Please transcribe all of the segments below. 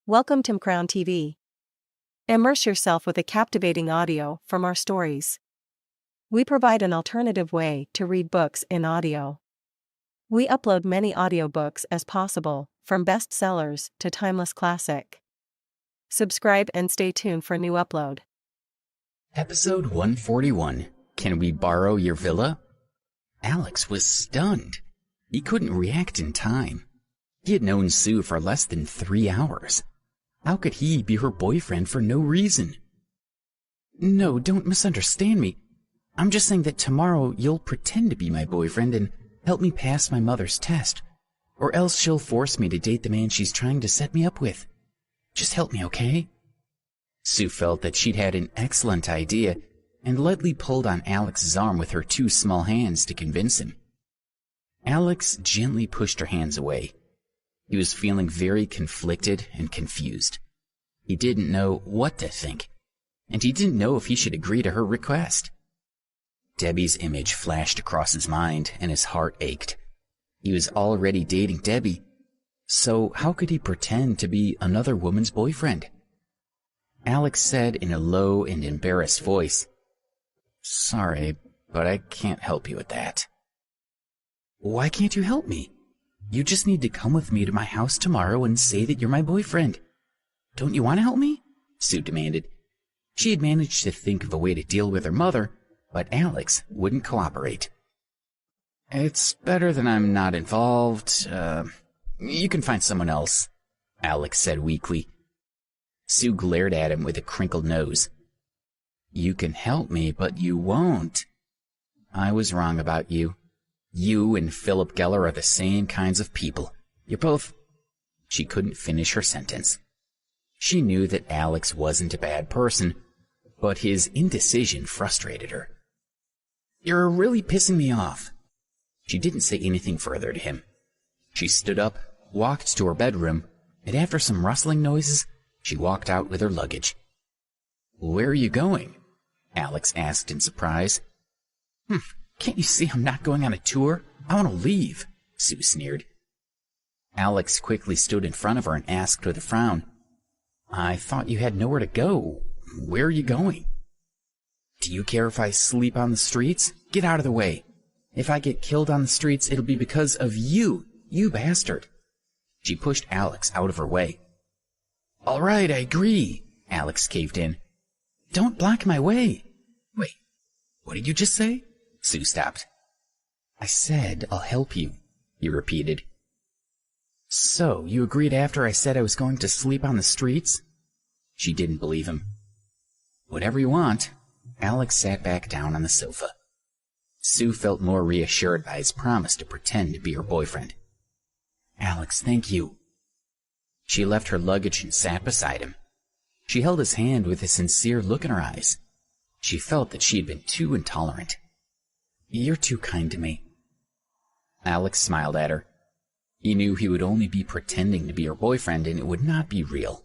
Welcome to Crown TV. Immerse yourself with a captivating audio from our stories. We provide an alternative way to read books in audio. We upload many audiobooks as possible, from bestsellers to timeless classic. Subscribe and stay tuned for new upload. Episode 141. Can we borrow your villa? Alex was stunned. He couldn't react in time. He had known Sue for less than 3 hours. How could he be her boyfriend for no reason? No, don't misunderstand me. I'm just saying that tomorrow you'll pretend to be my boyfriend and help me pass my mother's test. Or else she'll force me to date the man she's trying to set me up with. Just help me, okay? Sue felt that she'd had an excellent idea and lightly pulled on Alex's arm with her 2 small hands to convince him. Alex gently pushed her hands away. He was feeling very conflicted and confused. He didn't know what to think, and he didn't know if he should agree to her request. Debbie's image flashed across his mind, and his heart ached. He was already dating Debbie, so how could he pretend to be another woman's boyfriend? Alex said in a low and embarrassed voice, "Sorry, but I can't help you with that." "Why can't you help me? You just need to come with me to my house tomorrow and say that you're my boyfriend. Don't you want to help me?" Sue demanded. She had managed to think of a way to deal with her mother, but Alex wouldn't cooperate. "It's better that I'm not involved. You can find someone else," Alex said weakly. Sue glared at him with a crinkled nose. "You can help me, but you won't. I was wrong about you. You and Philip Geller are the same kinds of people. You're both—" She couldn't finish her sentence. She knew that Alex wasn't a bad person, but his indecision frustrated her. "You're really pissing me off." She didn't say anything further to him. She stood up, walked to her bedroom, and after some rustling noises, she walked out with her luggage. "Where are you going?" Alex asked in surprise. Can't you see I'm not going on a tour? I want to leave," Sue sneered. Alex quickly stood in front of her and asked with a frown, "I thought you had nowhere to go. Where are you going?" "Do you care if I sleep on the streets? Get out of the way. If I get killed on the streets, it'll be because of you, you bastard." She pushed Alex out of her way. "All right, I agree," Alex caved in. "Don't block my way." "Wait, what did you just say?" Sue stopped. "I said I'll help you," he repeated. "So, you agreed after I said I was going to sleep on the streets?" She didn't believe him. "Whatever you want." Alex sat back down on the sofa. Sue felt more reassured by his promise to pretend to be her boyfriend. "Alex, thank you." She left her luggage and sat beside him. She held his hand with a sincere look in her eyes. She felt that she had been too intolerant. "You're too kind to me." Alex smiled at her. He knew he would only be pretending to be her boyfriend, and it would not be real.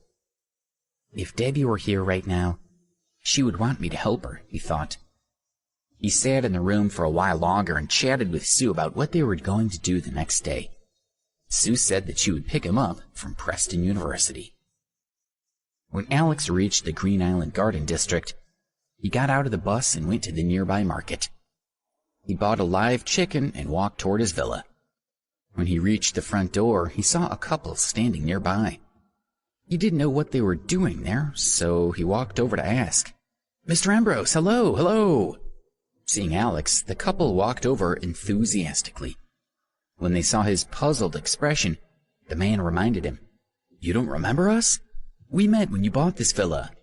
If Debbie were here right now, she would want me to help her, he thought. He sat in the room for a while longer and chatted with Sue about what they were going to do the next day. Sue said that she would pick him up from Preston University. When Alex reached the Green Island Garden District, he got out of the bus and went to the nearby market. He bought a live chicken and walked toward his villa. When he reached the front door, he saw a couple standing nearby. He didn't know what they were doing there, so he walked over to ask, "Mr. Ambrose, hello, hello." Seeing Alex, the couple walked over enthusiastically. When they saw his puzzled expression, the man reminded him, "You don't remember us? We met when you bought this villa."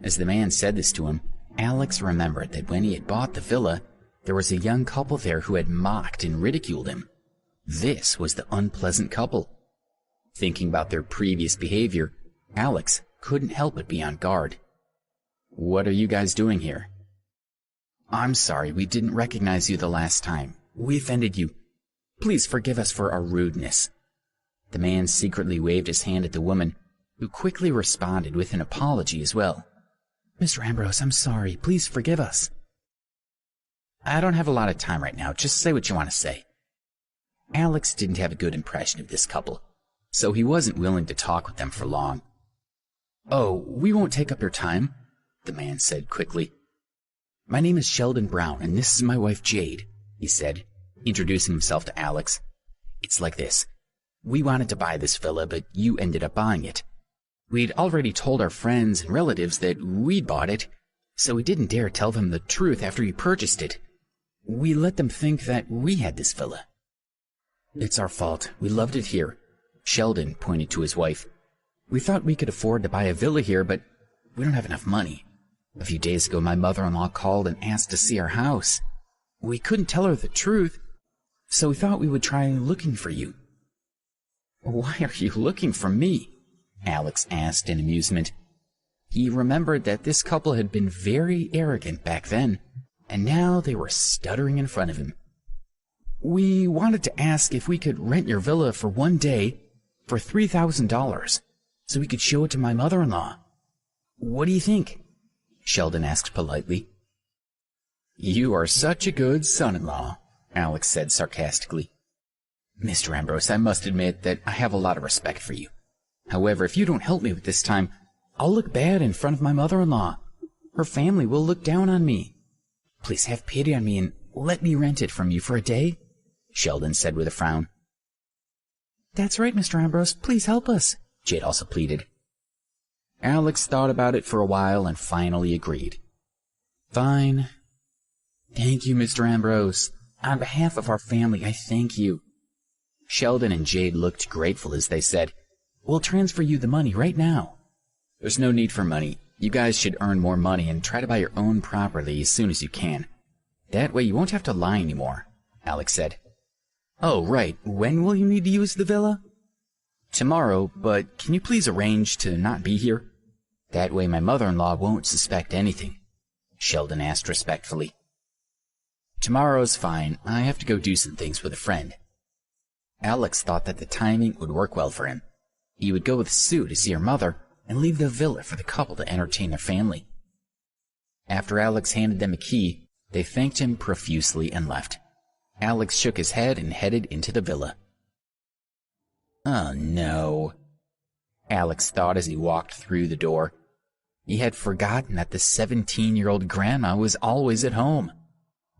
As the man said this to him, Alex remembered that when he had bought the villa, there was a young couple there who had mocked and ridiculed him. This was the unpleasant couple. Thinking about their previous behavior, Alex couldn't help but be on guard. "What are you guys doing here?" "I'm sorry, we didn't recognize you the last time. We offended you. Please forgive us for our rudeness." The man secretly waved his hand at the woman, who quickly responded with an apology as well. "Mr. Ambrose, I'm sorry. Please forgive us." "I don't have a lot of time right now. Just say what you want to say." Alex didn't have a good impression of this couple, so he wasn't willing to talk with them for long. "Oh, we won't take up your time," the man said quickly. "My name is Sheldon Brown, and this is my wife Jade," he said, introducing himself to Alex. "It's like this. We wanted to buy this villa, but you ended up buying it. We'd already told our friends and relatives that we'd bought it, so we didn't dare tell them the truth after you purchased it. We let them think that we had this villa. It's our fault. We loved it here." Sheldon pointed to his wife. "We thought we could afford to buy a villa here, but we don't have enough money. A few days ago, my mother-in-law called and asked to see our house. We couldn't tell her the truth, so we thought we would try looking for you." "Why are you looking for me?" Alex asked in amusement. He remembered that this couple had been very arrogant back then, and now they were stuttering in front of him. "We wanted to ask if we could rent your villa for one day for $3,000, so we could show it to my mother-in-law. What do you think?" Sheldon asked politely. "You are such a good son-in-law," Alex said sarcastically. "Mr. Ambrose, I must admit that I have a lot of respect for you. However, if you don't help me with this time, I'll look bad in front of my mother-in-law. Her family will look down on me. Please have pity on me and let me rent it from you for a day," Sheldon said with a frown. "That's right, Mr. Ambrose. Please help us," Jade also pleaded. Alex thought about it for a while and finally agreed. "Fine. Thank you, Mr. Ambrose. On behalf of our family, I thank you." Sheldon and Jade looked grateful as they said, "We'll transfer you the money right now." "There's no need for money. You guys should earn more money and try to buy your own property as soon as you can. That way you won't have to lie anymore," Alex said. "Oh, right. When will you need to use the villa?" "Tomorrow, but can you please arrange to not be here? That way my mother-in-law won't suspect anything," Sheldon asked respectfully. "Tomorrow's fine. I have to go do some things with a friend." Alex thought that the timing would work well for him. He would go with Sue to see her mother and leave the villa for the couple to entertain their family. After Alex handed them a key, they thanked him profusely and left. Alex shook his head and headed into the villa. "Oh no," Alex thought as he walked through the door. He had forgotten that the 17-year-old grandma was always at home.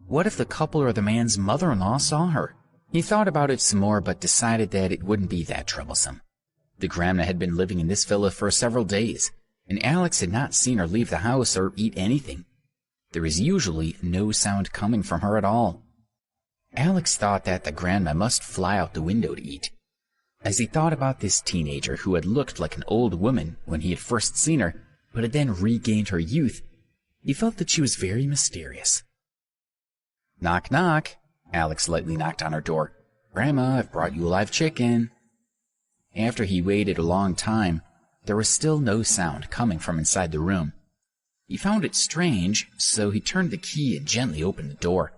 What if the couple or the man's mother-in-law saw her? He thought about it some more, but decided that it wouldn't be that troublesome. The grandma had been living in this villa for several days, and Alex had not seen her leave the house or eat anything. There was usually no sound coming from her at all. Alex thought that the grandma must fly out the window to eat. As he thought about this teenager who had looked like an old woman when he had first seen her, but had then regained her youth, he felt that she was very mysterious. "Knock, knock." Alex lightly knocked on her door. "Grandma, I've brought you a live chicken." After he waited a long time, there was still no sound coming from inside the room. He found it strange, so he turned the key and gently opened the door.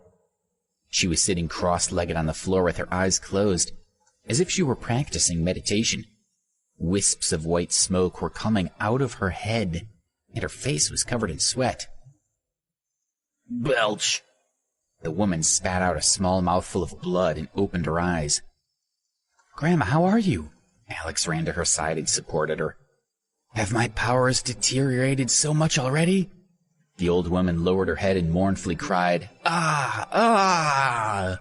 She was sitting cross-legged on the floor with her eyes closed, as if she were practicing meditation. Wisps of white smoke were coming out of her head, and her face was covered in sweat. "Belch!" The woman spat out a small mouthful of blood and opened her eyes. "Grandma, how are you?" Alex ran to her side and supported her. "Have my powers deteriorated so much already?" The old woman lowered her head and mournfully cried, "Ah! Ah!"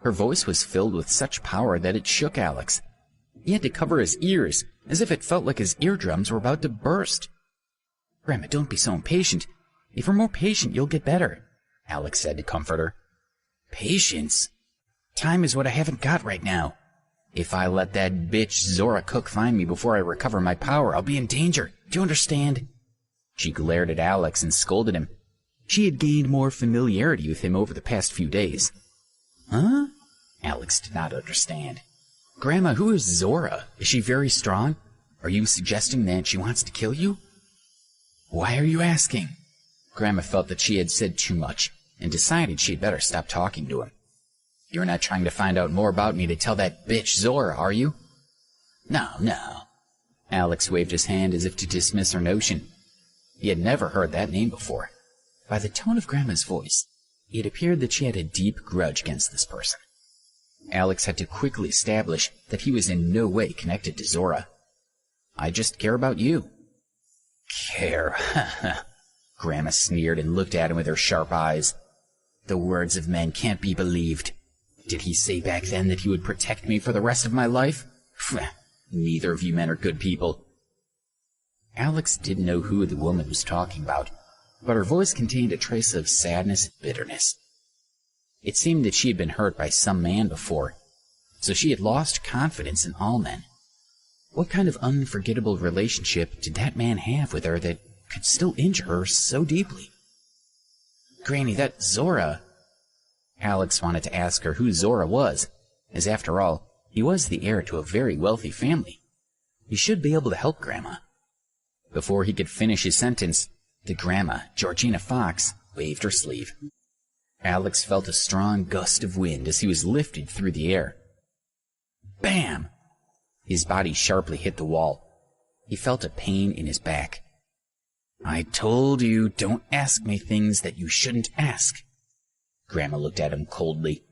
Her voice was filled with such power that it shook Alex. He had to cover his ears, as if it felt like his eardrums were about to burst. "Grandma, don't be so impatient. If you're more patient, you'll get better," Alex said to comfort her. "Patience? Time is what I haven't got right now. If I let that bitch Zora Cook find me before I recover my power, I'll be in danger. Do you understand?" She glared at Alex and scolded him. She had gained more familiarity with him over the past few days. "Huh?" Alex did not understand. "Grandma, who is Zora? Is she very strong? Are you suggesting that she wants to kill you?" "Why are you asking?" Grandma felt that she had said too much, and decided she had better stop talking to him. "You're not trying to find out more about me to tell that bitch Zora, are you?" "No, no." Alex waved his hand as if to dismiss her notion. He had never heard that name before. By the tone of Grandma's voice, it appeared that she had a deep grudge against this person. Alex had to quickly establish that he was in no way connected to Zora. "I just care about you." care. Grandma sneered and looked at him with her sharp eyes. The words of men can't be believed. Did he say back then that he would protect me for the rest of my life? Neither of you men are good people. Alex didn't know who the woman was talking about, but her voice contained a trace of sadness and bitterness. It seemed that she had been hurt by some man before, so she had lost confidence in all men. What kind of unforgettable relationship did that man have with her that could still injure her so deeply? Granny, that Zora... Alex wanted to ask her who Zora was, as after all, he was the heir to a very wealthy family. He should be able to help Grandma. Before he could finish his sentence, the Grandma, Georgina Fox, waved her sleeve. Alex felt a strong gust of wind as he was lifted through the air. Bam! His body sharply hit the wall. He felt a pain in his back. I told you, don't ask me things that you shouldn't ask. Grandma looked at him coldly.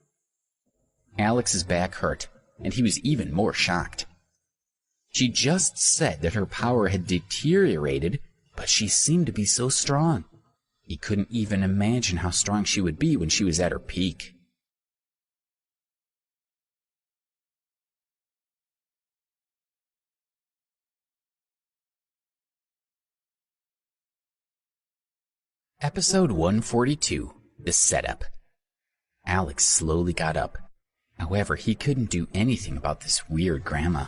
Alex's back hurt, and he was even more shocked. She just said that her power had deteriorated, but she seemed to be so strong. He couldn't even imagine how strong she would be when she was at her peak. Episode 142, The Setup. Alex slowly got up. However, he couldn't do anything about this weird Grandma.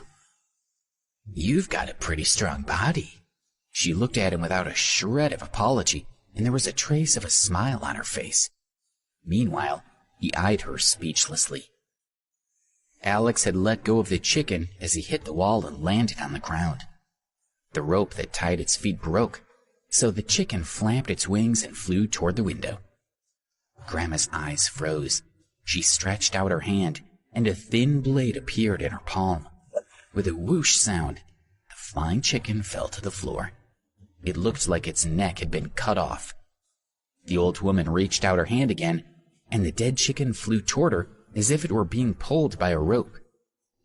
You've got a pretty strong body. She looked at him without a shred of apology, and there was a trace of a smile on her face. Meanwhile, he eyed her speechlessly. Alex had let go of the chicken as he hit the wall and landed on the ground. The rope that tied its feet broke, so the chicken flapped its wings and flew toward the window. Grandma's eyes froze. She stretched out her hand, and a thin blade appeared in her palm. With a whoosh sound, the flying chicken fell to the floor. It looked like its neck had been cut off. The old woman reached out her hand again, and the dead chicken flew toward her as if it were being pulled by a rope.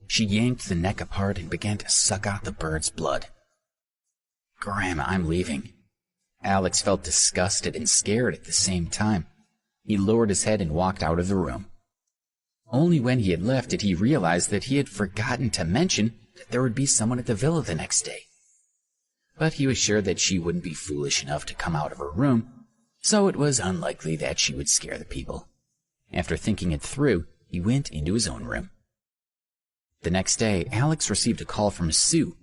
She yanked the neck apart and began to suck out the bird's blood. Grandma, I'm leaving. Alex felt disgusted and scared at the same time. He lowered his head and walked out of the room. Only when he had left did he realize that he had forgotten to mention that there would be someone at the villa the next day. But he was sure that she wouldn't be foolish enough to come out of her room, so it was unlikely that she would scare the people. After thinking it through, he went into his own room. The next day, Alex received a call from Sue,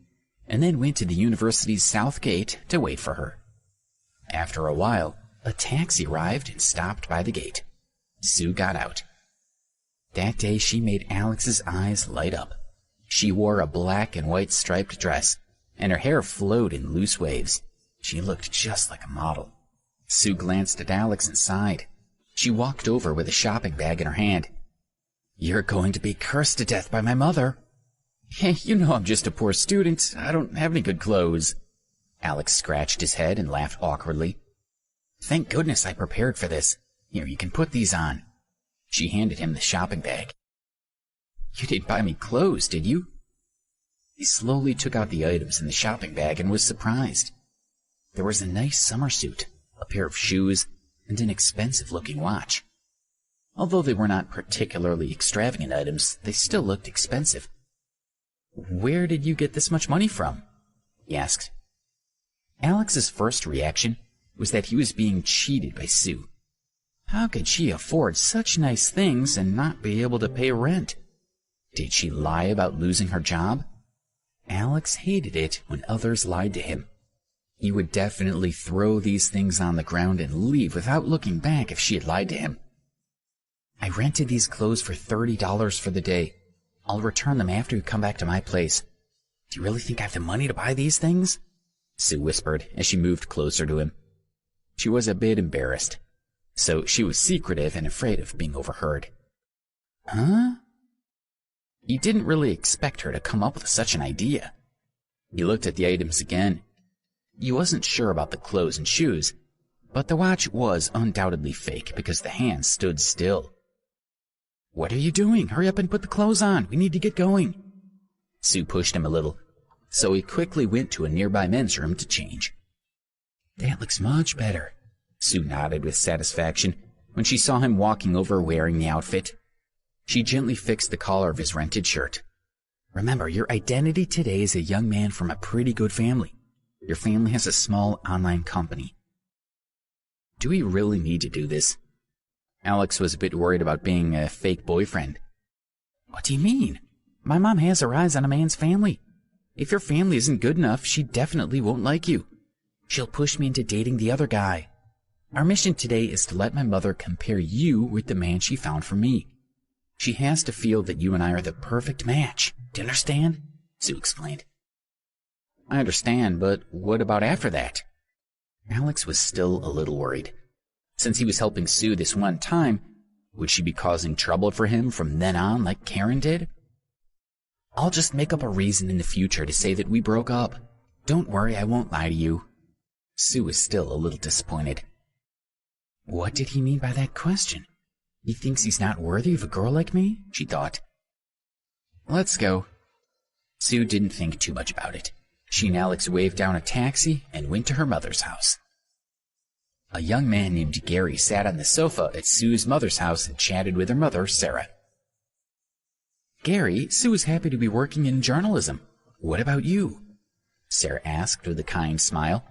and then went to the university's south gate to wait for her. After a while, a taxi arrived and stopped by the gate. Sue got out. That day she made Alex's eyes light up. She wore a black and white striped dress, and her hair flowed in loose waves. She looked just like a model. Sue glanced at Alex and sighed. She walked over with a shopping bag in her hand. You're going to be cursed to death by my mother. Hey, you know I'm just a poor student. I don't have any good clothes. Alex scratched his head and laughed awkwardly. Thank goodness I prepared for this. Here, you can put these on. She handed him the shopping bag. You didn't buy me clothes, did you? He slowly took out the items in the shopping bag and was surprised. There was a nice summer suit, a pair of shoes, and an expensive-looking watch. Although they were not particularly extravagant items, they still looked expensive. Where did you get this much money from? He asked. Alex's first reaction was that he was being cheated by Sue. How could she afford such nice things and not be able to pay rent? Did she lie about losing her job? Alex hated it when others lied to him. He would definitely throw these things on the ground and leave without looking back if she had lied to him. I rented these clothes for $30 for the day. I'll return them after you come back to my place. Do you really think I have the money to buy these things? Sue whispered as she moved closer to him. She was a bit embarrassed, so she was secretive and afraid of being overheard. Huh? He didn't really expect her to come up with such an idea. He looked at the items again. He wasn't sure about the clothes and shoes, but the watch was undoubtedly fake because the hands stood still. What are you doing? Hurry up and put the clothes on. We need to get going. Sue pushed him a little, so he quickly went to a nearby men's room to change. That looks much better. Sue nodded with satisfaction when she saw him walking over wearing the outfit. She gently fixed the collar of his rented shirt. Remember, your identity today is a young man from a pretty good family. Your family has a small online company. Do we really need to do this? Alex was a bit worried about being a fake boyfriend. What do you mean? My mom has her eyes on a man's family. If your family isn't good enough, she definitely won't like you. She'll push me into dating the other guy. Our mission today is to let my mother compare you with the man she found for me. She has to feel that you and I are the perfect match. Do you understand? Sue explained. I understand, but what about after that? Alex was still a little worried. Since he was helping Sue this one time, would she be causing trouble for him from then on like Karen did? I'll just make up a reason in the future to say that we broke up. Don't worry, I won't lie to you. Sue was still a little disappointed. What did he mean by that question? He thinks he's not worthy of a girl like me, she thought. Let's go. Sue didn't think too much about it. She and Alex waved down a taxi and went to her mother's house. A young man named Gary sat on the sofa at Sue's mother's house and chatted with her mother, Sarah. Gary, Sue is happy to be working in journalism. What about you? Sarah asked with a kind smile.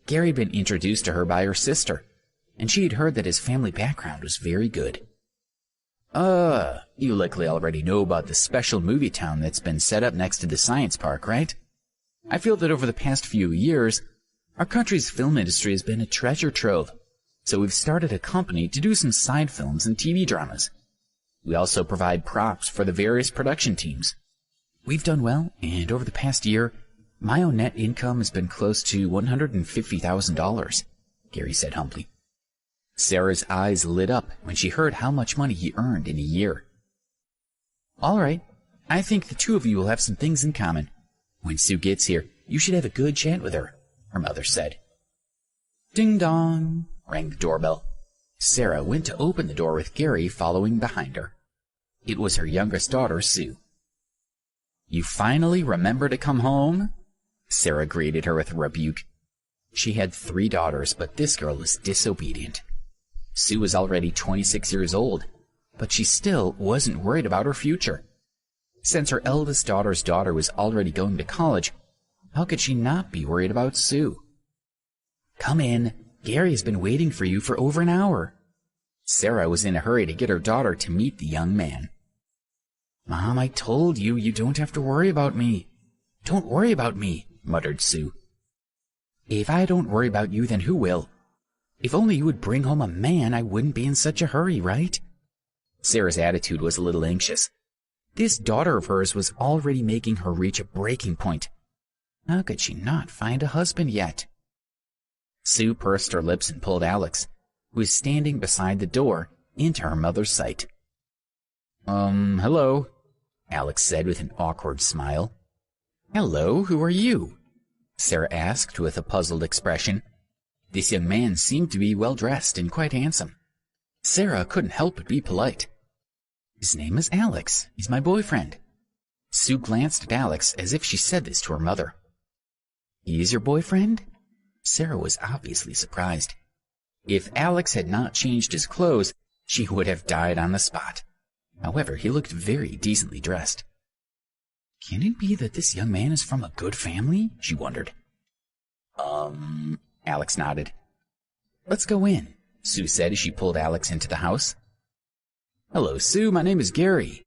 Gary had been introduced to her by her sister, and she had heard that his family background was very good. You likely already know about the special movie town that's been set up next to the science park, right? I feel that over the past few years, our country's film industry has been a treasure trove, so we've started a company to do some side films and TV dramas. We also provide props for the various production teams. We've done well, and over the past year, my own net income has been close to $150,000, Gary said humbly. Sarah's eyes lit up when she heard how much money he earned in a year. All right, I think the two of you will have some things in common. When Sue gets here, you should have a good chat with her, her mother said. Ding dong, rang the doorbell. Sarah went to open the door with Gary following behind her. It was her youngest daughter, Sue. You finally remember to come home? Sarah greeted her with a rebuke. She had 3 daughters, but this girl was disobedient. Sue was already 26 years old, but she still wasn't worried about her future. Since her eldest daughter's daughter was already going to college, how could she not be worried about Sue? Come in. Gary has been waiting for you for over an hour. Sarah was in a hurry to get her daughter to meet the young man. Mom, I told you, you don't have to worry about me. Don't worry about me, muttered Sue. If I don't worry about you, then who will? If only you would bring home a man, I wouldn't be in such a hurry, right? Sarah's attitude was a little anxious. This daughter of hers was already making her reach a breaking point. How could she not find a husband yet? Sue pursed her lips and pulled Alex, who was standing beside the door, into her mother's sight. Hello, Alex said with an awkward smile. Hello, who are you? Sarah asked with a puzzled expression. This young man seemed to be well-dressed and quite handsome. Sarah couldn't help but be polite. His name is Alex. He's my boyfriend. Sue glanced at Alex as if she said this to her mother. He is your boyfriend? Sarah was obviously surprised. If Alex had not changed his clothes, she would have died on the spot. However, he looked very decently dressed. Can it be that this young man is from a good family? She wondered. Alex nodded. Let's go in, Sue said as she pulled Alex into the house. Hello, Sue. My name is Gary.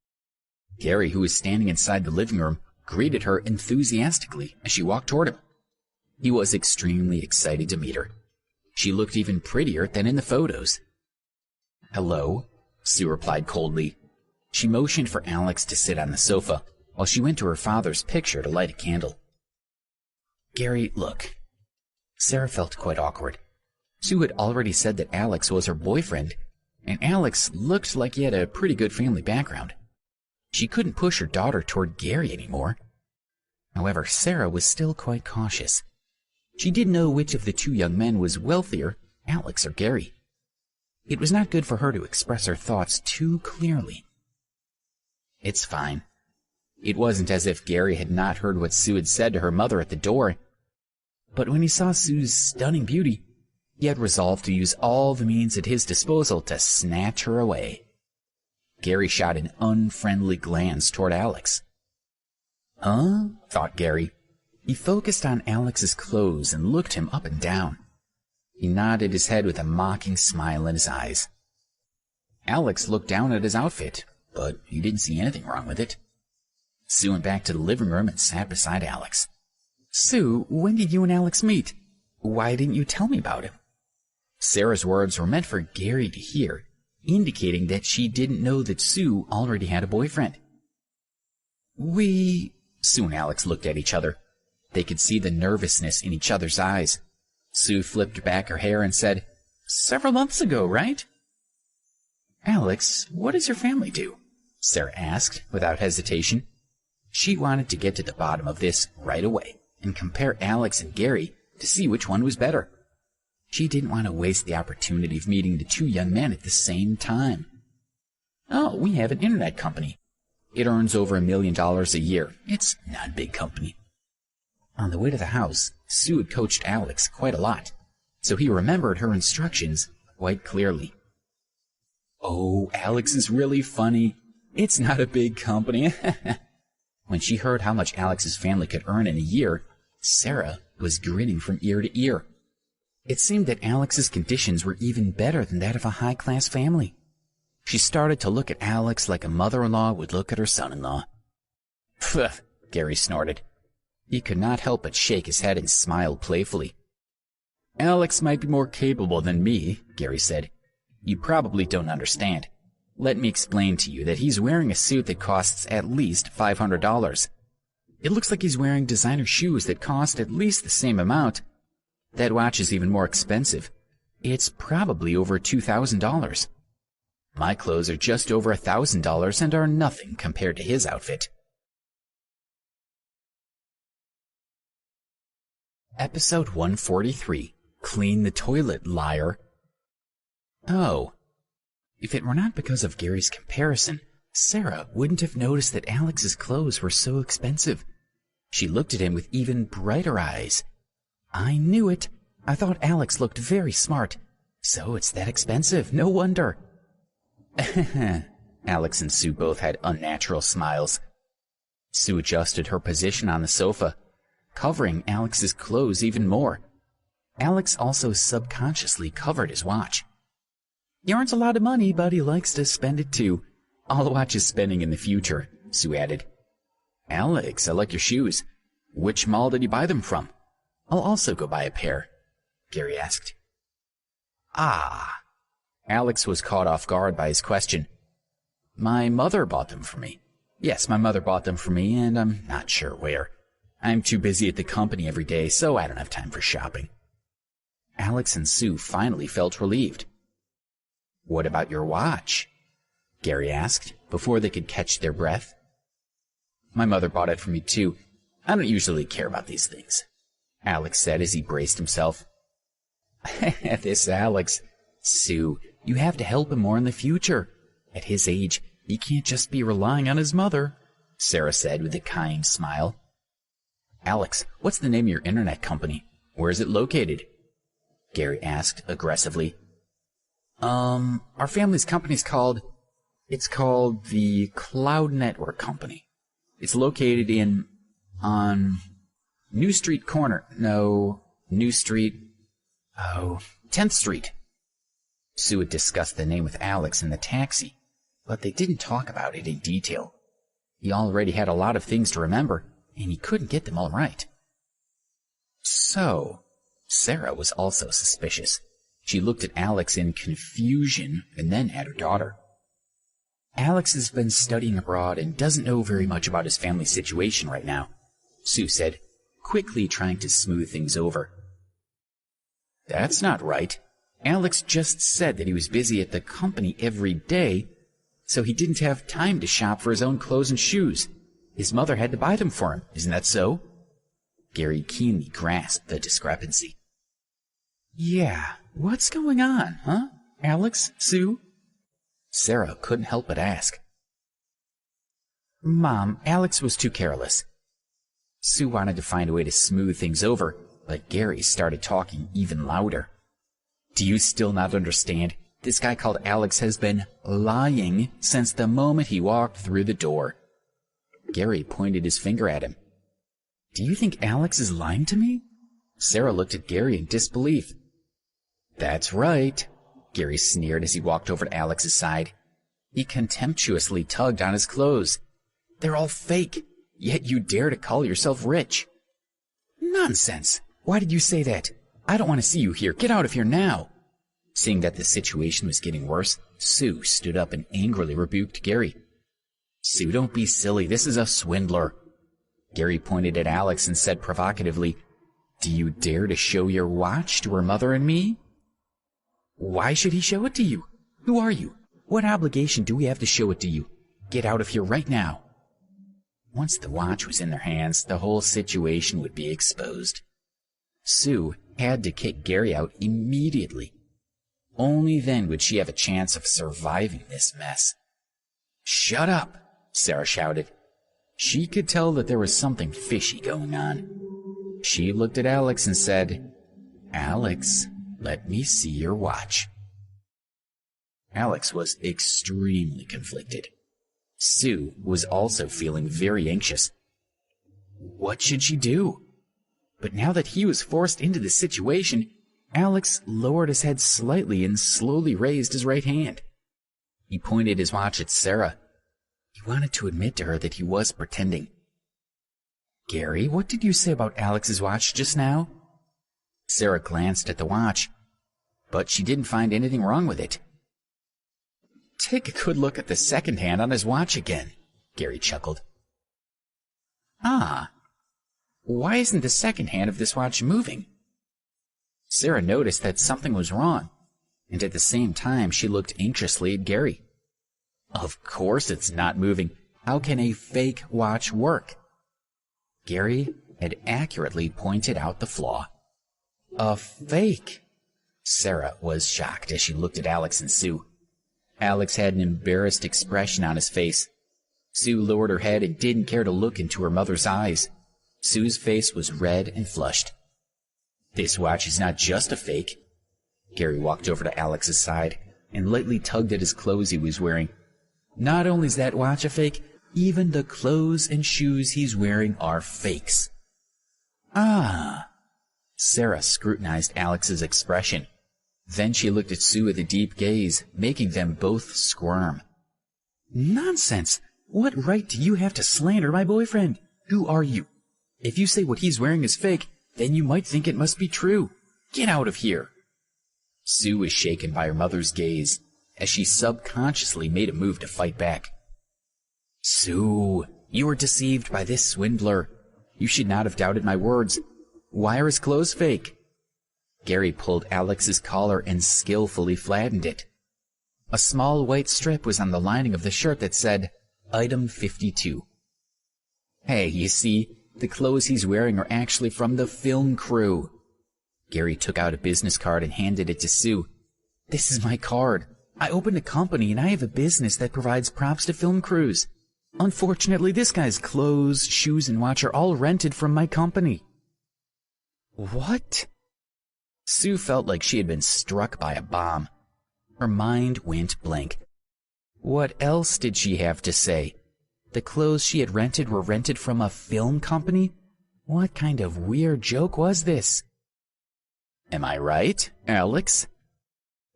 Gary, who was standing inside the living room, greeted her enthusiastically as she walked toward him. He was extremely excited to meet her. She looked even prettier than in the photos. Hello, Sue replied coldly. She motioned for Alex to sit on the sofa while she went to her father's picture to light a candle. Gary, look. Sarah felt quite awkward. Sue had already said that Alex was her boyfriend, and Alex looked like he had a pretty good family background. She couldn't push her daughter toward Gary anymore. However, Sarah was still quite cautious. She didn't know which of the two young men was wealthier, Alex or Gary. It was not good for her to express her thoughts too clearly. It's fine. It wasn't as if Gary had not heard what Sue had said to her mother at the door. But when he saw Sue's stunning beauty, he had resolved to use all the means at his disposal to snatch her away. Gary shot an unfriendly glance toward Alex. Huh? Thought Gary. He focused on Alex's clothes and looked him up and down. He nodded his head with a mocking smile in his eyes. Alex looked down at his outfit, but he didn't see anything wrong with it. Sue went back to the living room and sat beside Alex. Sue, when did you and Alex meet? Why didn't you tell me about him? Sarah's words were meant for Gary to hear, indicating that she didn't know that Sue already had a boyfriend. Sue and Alex looked at each other. They could see the nervousness in each other's eyes. Sue flipped back her hair and said, Several months ago, right? Alex, what does your family do? Sarah asked without hesitation. She wanted to get to the bottom of this right away and compare Alex and Gary to see which one was better. She didn't want to waste the opportunity of meeting the two young men at the same time. Oh, we have an internet company. It earns over $1 million a year. It's not a big company. On the way to the house, Sue had coached Alex quite a lot, so he remembered her instructions quite clearly. Oh, Alex is really funny. It's not a big company. When she heard how much Alex's family could earn in a year, Sarah was grinning from ear to ear. It seemed that Alex's conditions were even better than that of a high-class family. She started to look at Alex like a mother-in-law would look at her son-in-law. Pfft, Gary snorted. He could not help but shake his head and smile playfully. Alex might be more capable than me, Gary said. You probably don't understand. Let me explain to you that he's wearing a suit that costs at least $500. It looks like he's wearing designer shoes that cost at least the same amount. That watch is even more expensive. It's probably over $2,000. My clothes are just over $1,000 and are nothing compared to his outfit. Episode 143. Clean the toilet, liar. Oh. If it were not because of Gary's comparison, Sarah wouldn't have noticed that Alex's clothes were so expensive. She looked at him with even brighter eyes. I knew it. I thought Alex looked very smart. So it's that expensive. No wonder. Alex and Sue both had unnatural smiles. Sue adjusted her position on the sofa, covering Alex's clothes even more. Alex also subconsciously covered his watch. He earns a lot of money, but he likes to spend it too. I'll watch his spending in the future, Sue added. Alex, I like your shoes. Which mall did you buy them from? I'll also go buy a pair, Gary asked. Ah. Alex was caught off guard by his question. My mother bought them for me. Yes, my mother bought them for me, and I'm not sure where. I'm too busy at the company every day, so I don't have time for shopping. Alex and Sue finally felt relieved. What about your watch? Gary asked, before they could catch their breath. My mother bought it for me too. I don't usually care about these things, Alex said as he braced himself. This Alex. Sue, you have to help him more in the future. At his age, he can't just be relying on his mother, Sarah said with a kind smile. Alex, what's the name of your internet company? Where is it located? Gary asked aggressively. Our family's company's called the Cloud Network Company. It's located on New Street Corner. No, New Street. 10th Street. Sue had discussed the name with Alex in the taxi, but they didn't talk about it in detail. He already had a lot of things to remember, and he couldn't get them all right. So, Sarah was also suspicious. She looked at Alex in confusion and then at her daughter. Alex has been studying abroad and doesn't know very much about his family situation right now, Sue said, quickly trying to smooth things over. That's not right. Alex just said that he was busy at the company every day, so he didn't have time to shop for his own clothes and shoes. His mother had to buy them for him, isn't that so? Gary keenly grasped the discrepancy. Yeah, what's going on, huh? Alex, Sue? Sarah couldn't help but ask. Mom, Alex was too careless. Sue wanted to find a way to smooth things over, But Gary started talking even louder. Do you still not understand? This guy called Alex has been lying since the moment he walked through the door. Gary pointed his finger at him. Do you think Alex is lying to me? Sarah looked at Gary in disbelief. That's right, Gary sneered as he walked over to Alex's side. He contemptuously tugged on his clothes. They're all fake, yet you dare to call yourself rich. Nonsense! Why did you say that? I don't want to see you here. Get out of here now. Seeing that the situation was getting worse, Sue stood up and angrily rebuked Gary. Sue, don't be silly. This is a swindler. Gary pointed at Alex and said provocatively, Do you dare to show your watch to her mother and me? Why should he show it to you? Who are you? What obligation do we have to show it to you? Get out of here right now. Once the watch was in their hands, the whole situation would be exposed. Sue had to kick Gary out immediately. Only then would she have a chance of surviving this mess. Shut up, Sarah shouted. She could tell that there was something fishy going on. She looked at Alex and said, Alex, let me see your watch. Alex was extremely conflicted. Sue was also feeling very anxious. What should she do? But now that he was forced into the situation, Alex lowered his head slightly and slowly raised his right hand. He pointed his watch at Sarah. He wanted to admit to her that he was pretending. Gary, what did you say about Alex's watch just now? Sarah glanced at the watch, but she didn't find anything wrong with it. Take a good look at the second hand on his watch again, Gary chuckled. Ah, why isn't the second hand of this watch moving? Sarah noticed that something was wrong, and at the same time she looked anxiously at Gary. Of course it's not moving. How can a fake watch work? Gary had accurately pointed out the flaw. A fake? Sarah was shocked as she looked at Alex and Sue. Alex had an embarrassed expression on his face. Sue lowered her head and didn't care to look into her mother's eyes. Sue's face was red and flushed. This watch is not just a fake. Gary walked over to Alex's side and lightly tugged at his clothes he was wearing. Not only is that watch a fake, even the clothes and shoes he's wearing are fakes. Ah. Sarah scrutinized Alex's expression. Then she looked at Sue with a deep gaze, making them both squirm. Nonsense! What right do you have to slander my boyfriend? Who are you? If you say what he's wearing is fake, then you might think it must be true. Get out of here! Sue was shaken by her mother's gaze, as she subconsciously made a move to fight back. Sue, you were deceived by this swindler. You should not have doubted my words. Why are his clothes fake? Gary pulled Alex's collar and skillfully flattened it. A small white strip was on the lining of the shirt that said, Item 52. Hey, you see, the clothes he's wearing are actually from the film crew. Gary took out a business card and handed it to Sue. This is my card. I opened a company and I have a business that provides props to film crews. Unfortunately, this guy's clothes, shoes, and watch are all rented from my company. What? Sue felt like she had been struck by a bomb. Her mind went blank. What else did she have to say? The clothes she had rented were rented from a film company? What kind of weird joke was this? Am I right, Alex?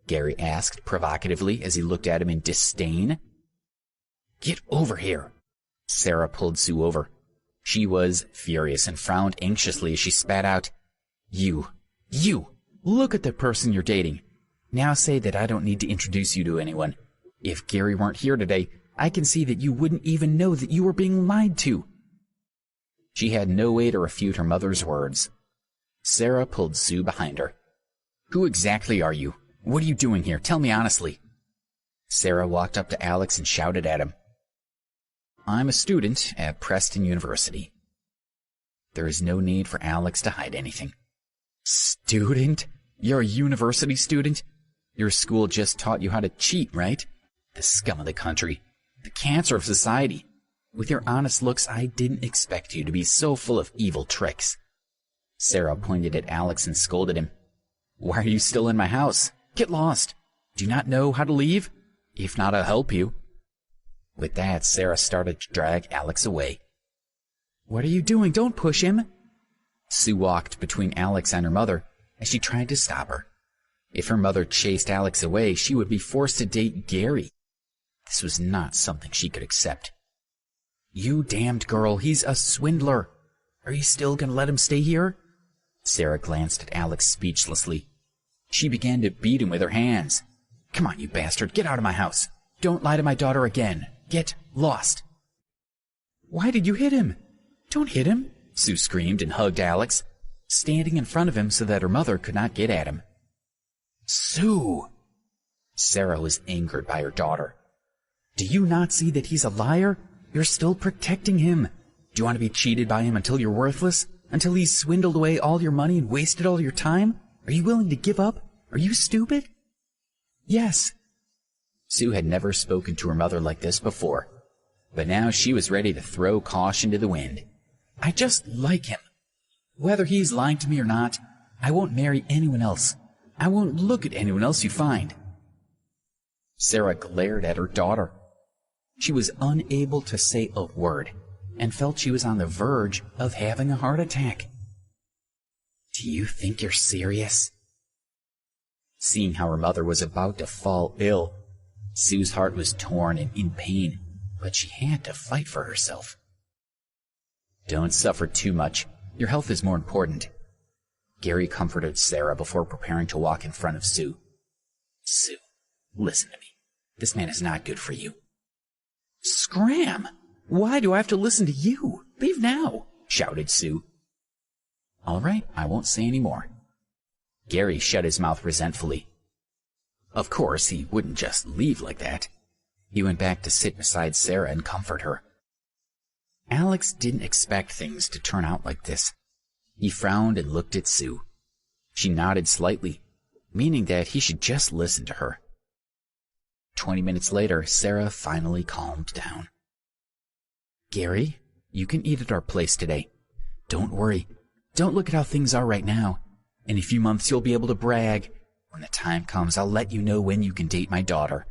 Gary asked provocatively as he looked at him in disdain. Get over here. Sarah pulled Sue over. She was furious and frowned anxiously as she spat out, You, look at the person you're dating. Now say that I don't need to introduce you to anyone. If Gary weren't here today, I can see that you wouldn't even know that you were being lied to. She had no way to refute her mother's words. Sarah pulled Sue behind her. Who exactly are you? What are you doing here? Tell me honestly. Sarah walked up to Alex and shouted at him. I'm a student at Preston University. There is no need for Alex to hide anything. Student? You're a university student? Your school just taught you how to cheat, right? The scum of the country. The cancer of society. With your honest looks, I didn't expect you to be so full of evil tricks. Sarah pointed at Alex and scolded him. "Why are you still in my house? Get lost! Do you not know how to leave? If not, I'll help you." With that, Sarah started to drag Alex away. "What are you doing? Don't push him!" Sue walked between Alex and her mother as she tried to stop her. If her mother chased Alex away, she would be forced to date Gary. This was not something she could accept. "You damned girl, he's a swindler. Are you still going to let him stay here?" Sarah glanced at Alex speechlessly. She began to beat him with her hands. "Come on, you bastard, get out of my house. Don't lie to my daughter again. Get lost." "Why did you hit him?" "Don't hit him," Sue screamed and hugged Alex, standing in front of him so that her mother could not get at him. "Sue!" Sarah was angered by her daughter. "Do you not see that he's a liar? You're still protecting him. Do you want to be cheated by him until you're worthless? Until he's swindled away all your money and wasted all your time? Are you willing to give up? Are you stupid?" "Yes." Sue had never spoken to her mother like this before, but now she was ready to throw caution to the wind. "I just like him. Whether he's lying to me or not, I won't marry anyone else. I won't look at anyone else you find." Sarah glared at her daughter. She was unable to say a word and felt she was on the verge of having a heart attack. "Do you think you're serious?" Seeing how her mother was about to fall ill, Sue's heart was torn and in pain, but she had to fight for herself. "Don't suffer too much. Your health is more important." Gary comforted Sarah before preparing to walk in front of Sue. "Sue, listen to me. This man is not good for you." "Scram! Why do I have to listen to you? Leave now!" shouted Sue. "All right, I won't say any more." Gary shut his mouth resentfully. Of course, he wouldn't just leave like that. He went back to sit beside Sarah and comfort her. Alex didn't expect things to turn out like this. He frowned and looked at Sue. She nodded slightly, meaning that he should just listen to her. 20 minutes later, Sarah finally calmed down. "Gary, you can eat at our place today. Don't worry. Don't look at how things are right now. In a few months, you'll be able to brag. When the time comes, I'll let you know when you can date my daughter."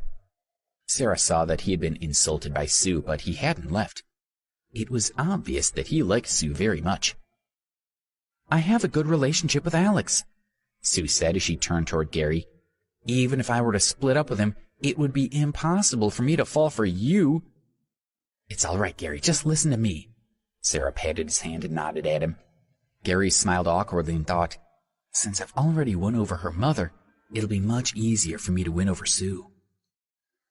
Sarah saw that he had been insulted by Sue, but he hadn't left. It was obvious that he liked Sue very much. "I have a good relationship with Alex," Sue said as she turned toward Gary. "Even if I were to split up with him, it would be impossible for me to fall for you." "It's all right, Gary. Just listen to me." Sarah patted his hand and nodded at him. Gary smiled awkwardly and thought, since I've already won over her mother, it'll be much easier for me to win over Sue.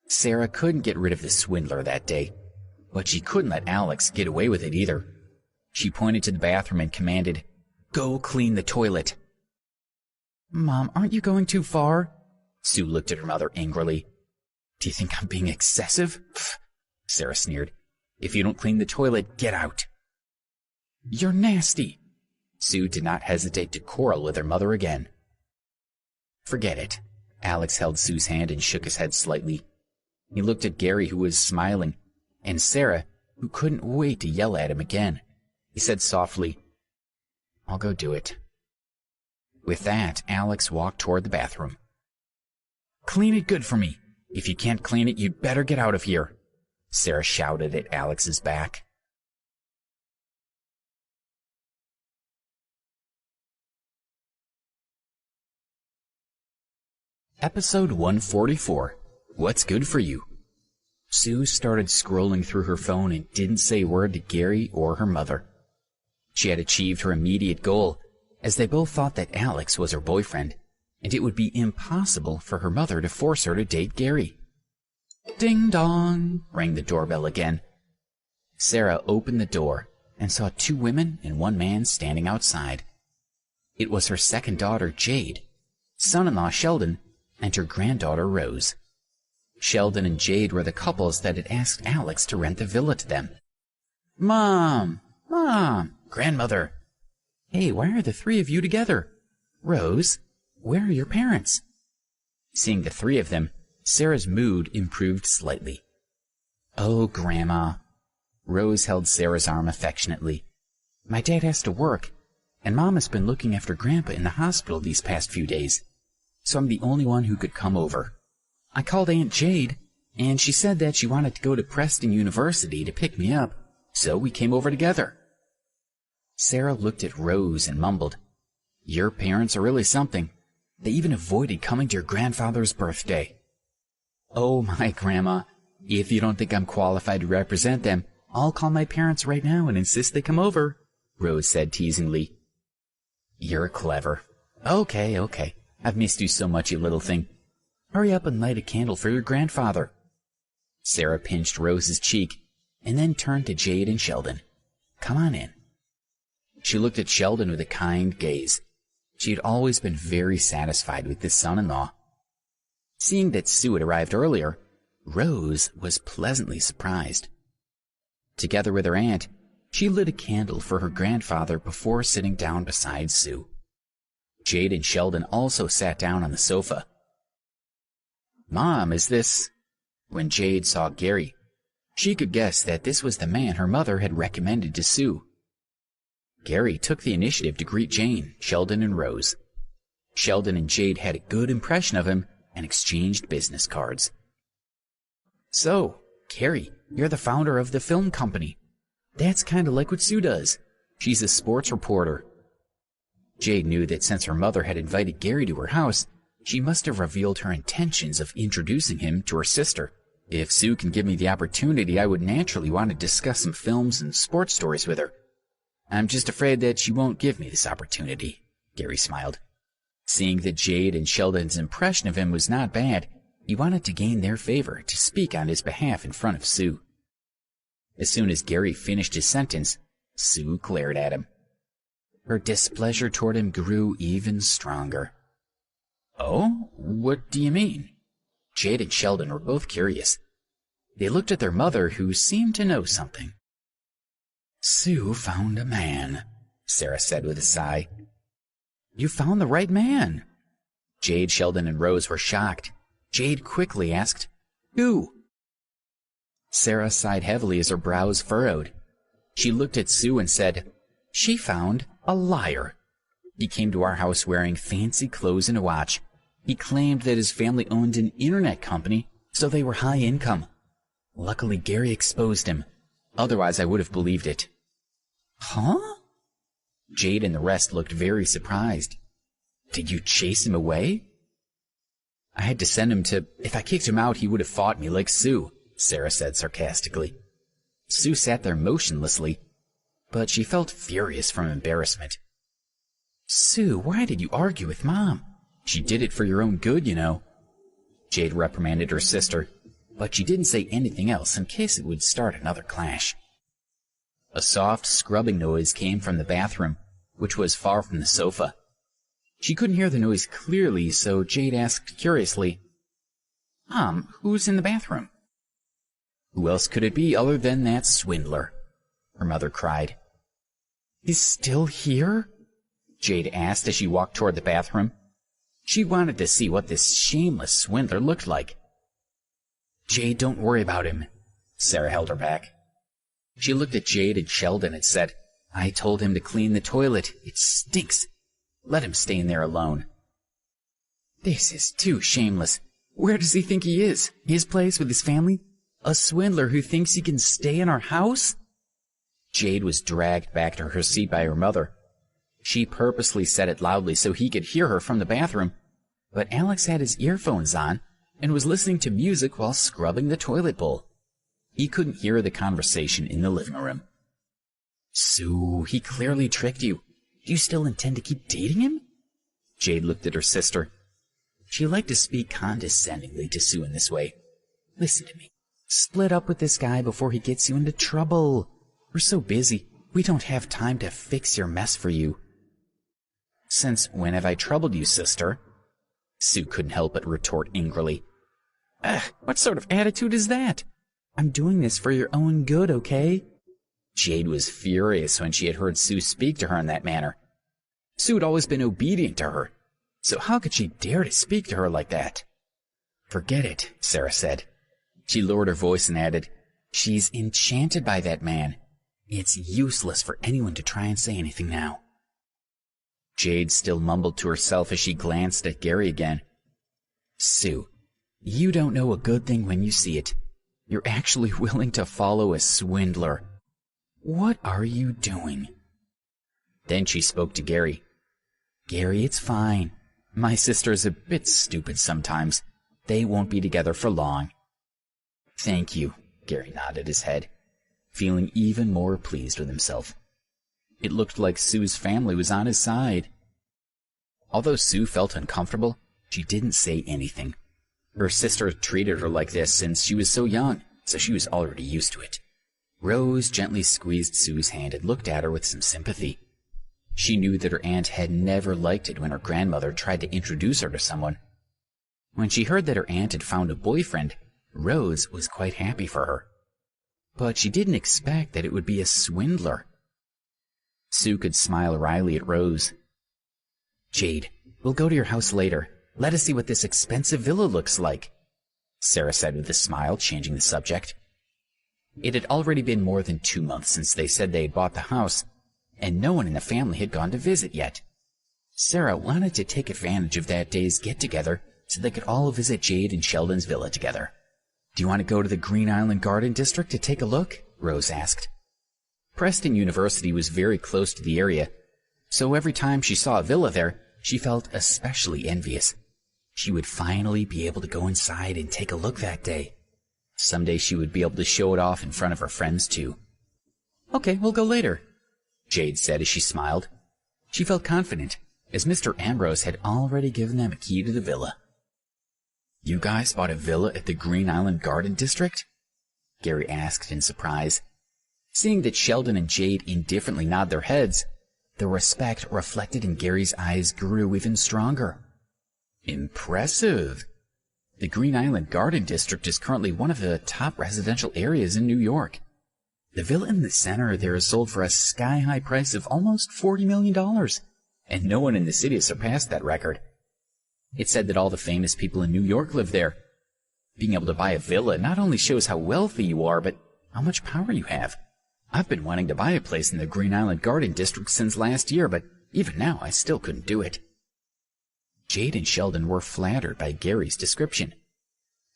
Sarah couldn't get rid of the swindler that day, but she couldn't let Alex get away with it either. She pointed to the bathroom and commanded, "Go clean the toilet." "Mom, aren't you going too far?" Sue looked at her mother angrily. "Do you think I'm being excessive?" Pfft, Sarah sneered. "If you don't clean the toilet, get out." "You're nasty." Sue did not hesitate to quarrel with her mother again. "Forget it." Alex held Sue's hand and shook his head slightly. He looked at Gary, who was smiling, and Sarah, who couldn't wait to yell at him again. He said softly, "I'll go do it." With that, Alex walked toward the bathroom. "Clean it good for me. If you can't clean it, you'd better get out of here," Sarah shouted at Alex's back. Episode 144, What's Good for You? Sue started scrolling through her phone and didn't say a word to Gary or her mother. She had achieved her immediate goal, as they both thought that Alex was her boyfriend, and it would be impossible for her mother to force her to date Gary. Ding dong, rang the doorbell again. Sarah opened the door and saw 2 women and 1 man standing outside. It was her second daughter, Jade, son-in-law Sheldon, and her granddaughter, Rose. Sheldon and Jade were the couples that had asked Alex to rent the villa to them. Mom! Grandmother! Hey, why are the 3 of you together? Rose, where are your parents? Seeing the 3 of them, Sarah's mood improved slightly. Oh, Grandma. Rose held Sarah's arm affectionately. My dad has to work. and Mom has been looking after Grandpa in the hospital these past few days, so I'm the only one who could come over. I called Aunt Jade, and she said that she wanted to go to Preston University to pick me up, so we came over together." Sarah looked at Rose and mumbled, "Your parents are really something. They even avoided coming to your grandfather's birthday." "Oh, my Grandma, if you don't think I'm qualified to represent them, I'll call my parents right now and insist they come over," Rose said teasingly. "You're clever. Okay. I've missed you so much, you little thing. Hurry up and light a candle for your grandfather." Sarah pinched Rose's cheek and then turned to Jade and Sheldon. "Come on in." She looked at Sheldon with a kind gaze. She had always been very satisfied with this son-in-law. Seeing that Sue had arrived earlier, Rose was pleasantly surprised. Together with her aunt, she lit a candle for her grandfather before sitting down beside Sue. Jade and Sheldon also sat down on the sofa. "Mom, is this—" When Jade saw Gary, she could guess that this was the man her mother had recommended to Sue. Gary took the initiative to greet Jane, Sheldon, and Rose. Sheldon and Jade had a good impression of him and exchanged business cards. "So, Gary, you're the founder of the film company. That's kind of like what Sue does. She's a sports reporter." Jade knew that since her mother had invited Gary to her house, she must have revealed her intentions of introducing him to her sister. "If Sue can give me the opportunity, I would naturally want to discuss some films and sports stories with her. I'm just afraid that she won't give me this opportunity," Gary smiled. Seeing that Jade and Sheldon's impression of him was not bad, he wanted to gain their favor to speak on his behalf in front of Sue. As soon as Gary finished his sentence, Sue glared at him. Her displeasure toward him grew even stronger. "Oh, what do you mean?" Jade and Sheldon were both curious. They looked at their mother, who seemed to know something. "Sue found a man," Sarah said with a sigh. "You found the right man." Jade, Sheldon, and Rose were shocked. Jade quickly asked, "Who?" Sarah sighed heavily as her brows furrowed. She looked at Sue and said, "She found a liar. He came to our house wearing fancy clothes and a watch. He claimed that his family owned an internet company, so they were high income. Luckily, Gary exposed him. Otherwise, I would have believed it." "Huh?" Jade and the rest looked very surprised. "Did you chase him away?" "I had to send him to... If I kicked him out, he would have fought me like Sue," Sarah said sarcastically. Sue sat there motionlessly, but she felt furious from embarrassment. "Sue, why did you argue with Mom? She did it for your own good, you know." Jade reprimanded her sister, but she didn't say anything else in case it would start another clash. A soft scrubbing noise came from the bathroom, which was far from the sofa. She couldn't hear the noise clearly, so Jade asked curiously, "Mom, who's in the bathroom?" "Who else could it be other than that swindler?" her mother cried. "He's still here?" Jade asked as she walked toward the bathroom. She wanted to see what this shameless swindler looked like. "Jade, don't worry about him." Sarah held her back. She looked at Jade and Sheldon and said, "I told him to clean the toilet. It stinks. Let him stay in there alone." "This is too shameless. Where does he think he is? His place with his family? A swindler who thinks he can stay in our house?" Jade was dragged back to her seat by her mother. She purposely said it loudly so he could hear her from the bathroom, but Alex had his earphones on and was listening to music while scrubbing the toilet bowl. He couldn't hear the conversation in the living room. "Sue, he clearly tricked you. Do you still intend to keep dating him?" Jade looked at her sister. She liked to speak condescendingly to Sue in this way. "Listen to me. Split up with this guy before he gets you into trouble. We're so busy, we don't have time to fix your mess for you." "Since when have I troubled you, sister?" Sue couldn't help but retort angrily. What sort of attitude is that? I'm doing this for your own good, okay?" Jade was furious when she had heard Sue speak to her in that manner. Sue had always been obedient to her, so how could she dare to speak to her like that? "Forget it," Sarah said. She lowered her voice and added, "She's enchanted by that man. It's useless for anyone to try and say anything now." Jade still mumbled to herself as she glanced at Gary again. Sue, you don't know a good thing when you see it. You're actually willing to follow a swindler. What are you doing? Then she spoke to Gary. Gary, it's fine. My sister's a bit stupid sometimes. They won't be together for long. Thank you, Gary nodded his head, feeling even more pleased with himself. It looked like Sue's family was on his side. Although Sue felt uncomfortable, she didn't say anything. Her sister treated her like this since she was so young, so she was already used to it. Rose gently squeezed Sue's hand and looked at her with some sympathy. She knew that her aunt had never liked it when her grandmother tried to introduce her to someone. When she heard that her aunt had found a boyfriend, Rose was quite happy for her. But she didn't expect that it would be a swindler. Sue could smile wryly at Rose. Jade, we'll go to your house later. Let us see what this expensive villa looks like, Sarah said with a smile, changing the subject. It had already been more than 2 months since they said they had bought the house, and no one in the family had gone to visit yet. Sarah wanted to take advantage of that day's get-together so they could all visit Jade and Sheldon's villa together. Do you want to go to the Green Island Garden District to take a look? Rose asked. Preston University was very close to the area, so every time she saw a villa there, she felt especially envious. She would finally be able to go inside and take a look that day. Someday she would be able to show it off in front of her friends too. Okay, we'll go later, Jade said as she smiled. She felt confident, as Mr. Ambrose had already given them a key to the villa. You guys bought a villa at the Green Island Garden District? Gary asked in surprise. Seeing that Sheldon and Jade indifferently nod their heads, the respect reflected in Gary's eyes grew even stronger. Impressive. The Green Island Garden District is currently one of the top residential areas in New York. The villa in the center there is sold for a sky-high price of almost $40 million, and no one in the city has surpassed that record. It's said that all the famous people in New York live there. Being able to buy a villa not only shows how wealthy you are, but how much power you have. I've been wanting to buy a place in the Green Island Garden District since last year, but even now I still couldn't do it. Jade and Sheldon were flattered by Gary's description.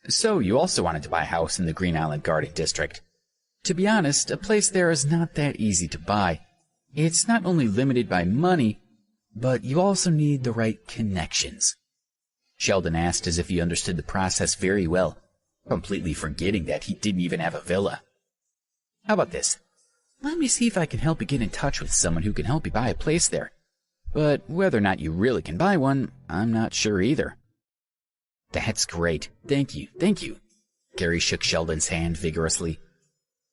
So you also wanted to buy a house in the Green Island Garden District. To be honest, a place there is not that easy to buy. It's not only limited by money, but you also need the right connections. Sheldon asked as if he understood the process very well, completely forgetting that he didn't even have a villa. How about this? Let me see if I can help you get in touch with someone who can help you buy a place there. But whether or not you really can buy one, I'm not sure either. That's great. Thank you. Gary shook Sheldon's hand vigorously.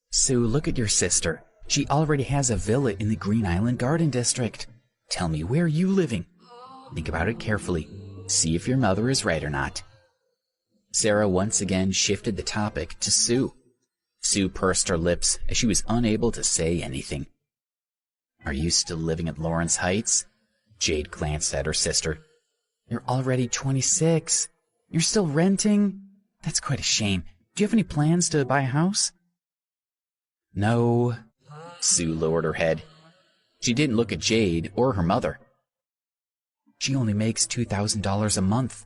Sue, look at your sister. She already has a villa in the Green Island Garden District. Tell me, where are you living? Think about it carefully. See if your mother is right or not. Sarah once again shifted the topic to Sue. Sue pursed her lips as she was unable to say anything. Are you still living at Lawrence Heights? Jade glanced at her sister. You're already 26. You're still renting? That's quite a shame. Do you have any plans to buy a house? No. Sue lowered her head. She didn't look at Jade or her mother. She only makes $2,000 a month.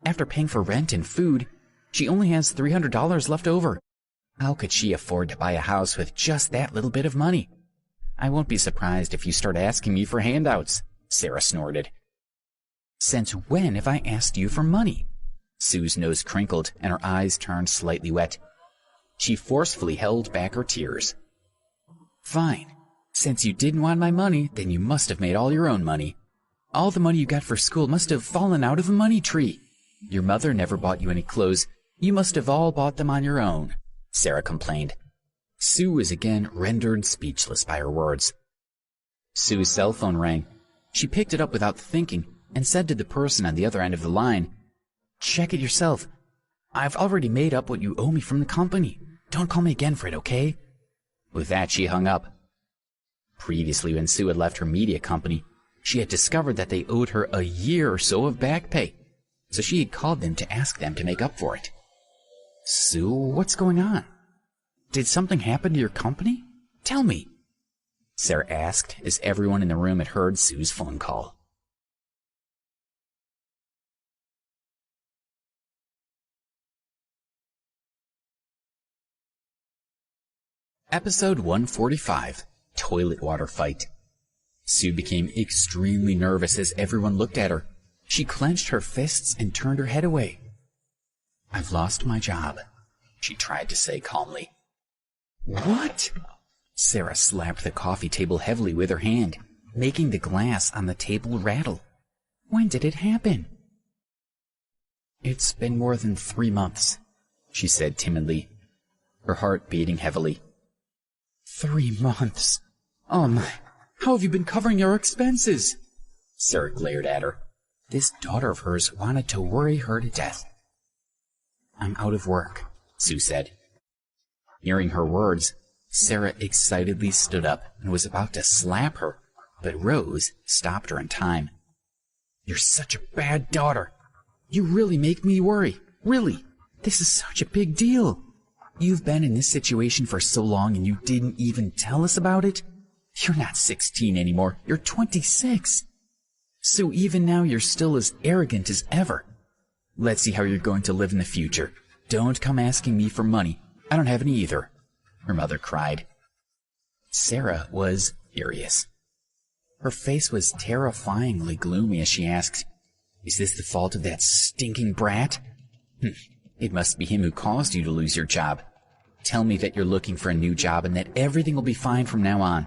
After paying for rent and food, she only has $300 left over. How could she afford to buy a house with just that little bit of money? I won't be surprised if you start asking me for handouts, Sarah snorted. Since when have I asked you for money? Sue's nose crinkled and her eyes turned slightly wet. She forcefully held back her tears. Fine. Since you didn't want my money, then you must have made all your own money. All the money you got for school must have fallen out of a money tree. Your mother never bought you any clothes. You must have all bought them on your own, Sarah complained. Sue was again rendered speechless by her words. Sue's cell phone rang. She picked it up without thinking and said to the person on the other end of the line, Check it yourself. I've already made up what you owe me from the company. Don't call me again for it, okay? With that, she hung up. Previously, when Sue had left her media company, she had discovered that they owed her a year or so of back pay, so she had called them to ask them to make up for it. Sue, what's going on? Did something happen to your company? Tell me, Sarah asked as everyone in the room had heard Sue's phone call. Episode 145, Toilet Water Fight. Sue became extremely nervous as everyone looked at her. She clenched her fists and turned her head away. "I've lost my job," she tried to say calmly. "What?" Sarah slapped the coffee table heavily with her hand, making the glass on the table rattle. "When did it happen?" "It's been more than 3 months," she said timidly, her heart beating heavily. 3 months? Oh my, how have you been covering your expenses?" Sarah glared at her. This daughter of hers wanted to worry her to death. "I'm out of work," Sue said. Hearing her words, Sarah excitedly stood up and was about to slap her, but Rose stopped her in time. "You're such a bad daughter. You really make me worry. Really. This is such a big deal. You've been in this situation for so long and you didn't even tell us about it? You're not 16 anymore. You're 26. So even now you're still as arrogant as ever. Let's see how you're going to live in the future. Don't come asking me for money. I don't have any either," her mother cried. Sarah was furious. Her face was terrifyingly gloomy as she asked, "Is this the fault of that stinking brat? It must be him who caused you to lose your job. Tell me that you're looking for a new job and that everything will be fine from now on.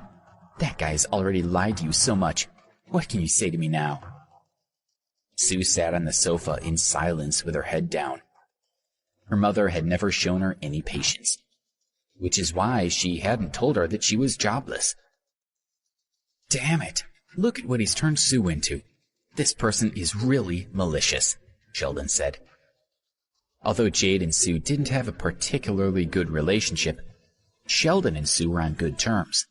That guy's already lied to you so much. What can you say to me now?" Sue sat on the sofa in silence with her head down. Her mother had never shown her any patience, which is why she hadn't told her that she was jobless. "Damn it! Look at what he's turned Sue into. This person is really malicious," Sheldon said. Although Jade and Sue didn't have a particularly good relationship, Sheldon and Sue were on good terms.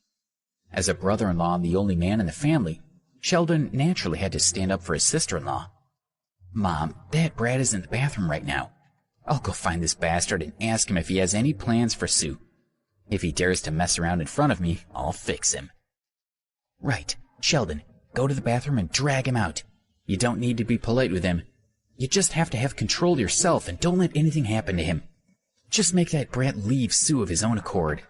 As a brother-in-law and the only man in the family, Sheldon naturally had to stand up for his sister-in-law. "Mom, that brat is in the bathroom right now. I'll go find this bastard and ask him if he has any plans for Sue. If he dares to mess around in front of me, I'll fix him." "Right. Sheldon, go to the bathroom and drag him out. You don't need to be polite with him. You just have to have control yourself and don't let anything happen to him. Just make that brat leave Sue of his own accord."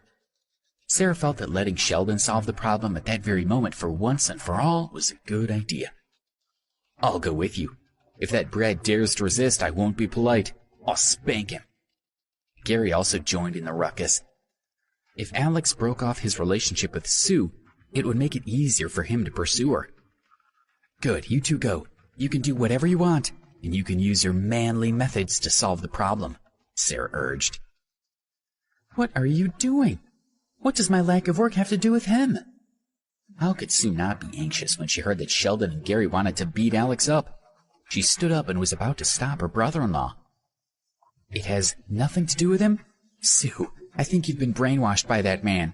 Sarah felt that letting Sheldon solve the problem at that very moment for once and for all was a good idea. "I'll go with you. If that brat dares to resist, I won't be polite. I'll spank him." Gary also joined in the ruckus. If Alex broke off his relationship with Sue, it would make it easier for him to pursue her. "Good, you two go. You can do whatever you want, and you can use your manly methods to solve the problem," Sarah urged. "What are you doing? What does my lack of work have to do with him?" How could Sue not be anxious when she heard that Sheldon and Gary wanted to beat Alex up? She stood up and was about to stop her brother-in-law. "It has nothing to do with him? Sue, I think you've been brainwashed by that man."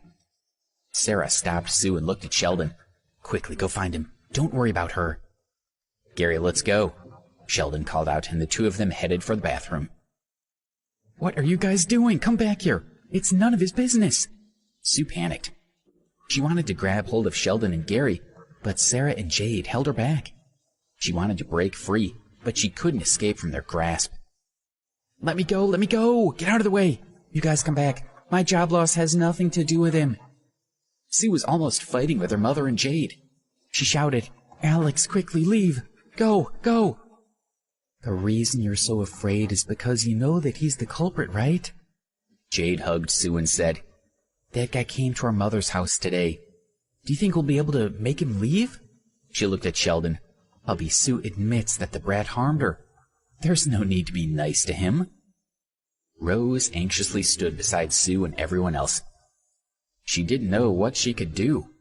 Sarah stopped Sue and looked at Sheldon. "Quickly, go find him. Don't worry about her." "Gary, let's go," Sheldon called out, and the two of them headed for the bathroom. "What are you guys doing? Come back here. It's none of his business." Sue panicked. She wanted to grab hold of Sheldon and Gary, but Sarah and Jade held her back. She wanted to break free, but she couldn't escape from their grasp. Let me go! Let me go! Get out of the way! You guys come back. My job loss has nothing to do with him." Sue was almost fighting with her mother and Jade. She shouted, "Alex, quickly leave! Go! Go!" "The reason you're so afraid is because you know that he's the culprit, right?" Jade hugged Sue and said, "That guy came to our mother's house today. Do you think we'll be able to make him leave?" She looked at Sheldon. "Hubby, Sue admits that the brat harmed her. There's no need to be nice to him." Rose anxiously stood beside Sue and everyone else. She didn't know what she could do.